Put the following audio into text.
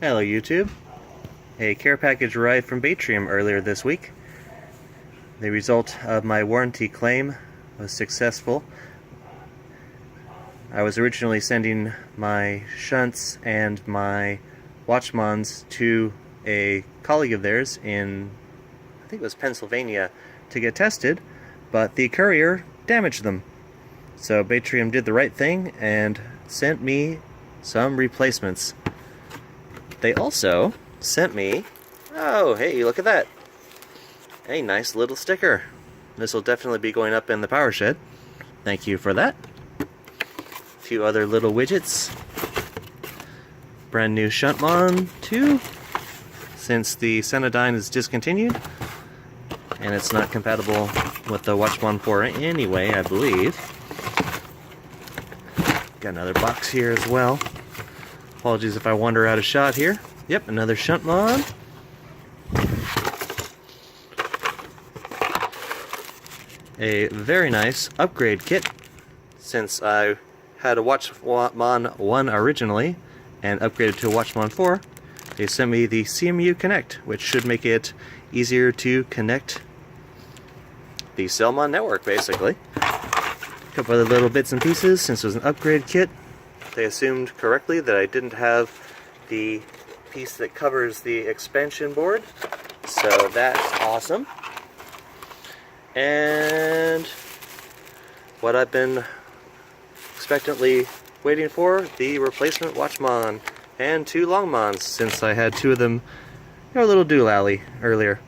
Hello YouTube. A care package arrived from Batrium earlier this week. The result of my warranty claim was successful. I was originally sending my shunts and my LongMons to a colleague of theirs in, I think it was Pennsylvania, to get tested, but the courier damaged them. So Batrium did the right thing and sent me some replacements. They also sent me, oh hey, look at that, a nice little sticker. This will definitely be going up in the PowerShed. Thank you for that. A few other little widgets. Brand new shunt too, since the Senodyne is discontinued and it's not compatible with the LongMons 4 anyway, I believe. Got another box here as well. Apologies if I wander out of shot here. Yep, another shunt mod. A very nice upgrade kit, since I had a LongMons 1 originally and upgraded to a LongMons 4. They sent me the CMU Connect, which should make it easier to connect the Cellmon network, basically. A couple other little bits and pieces, since it was an upgrade kit. They assumed correctly that I didn't have the piece that covers the expansion board, so that's awesome. And what I've been expectantly waiting for, the replacement LongMons and 2 LongMons, since I had 2 of them, a little doolally earlier.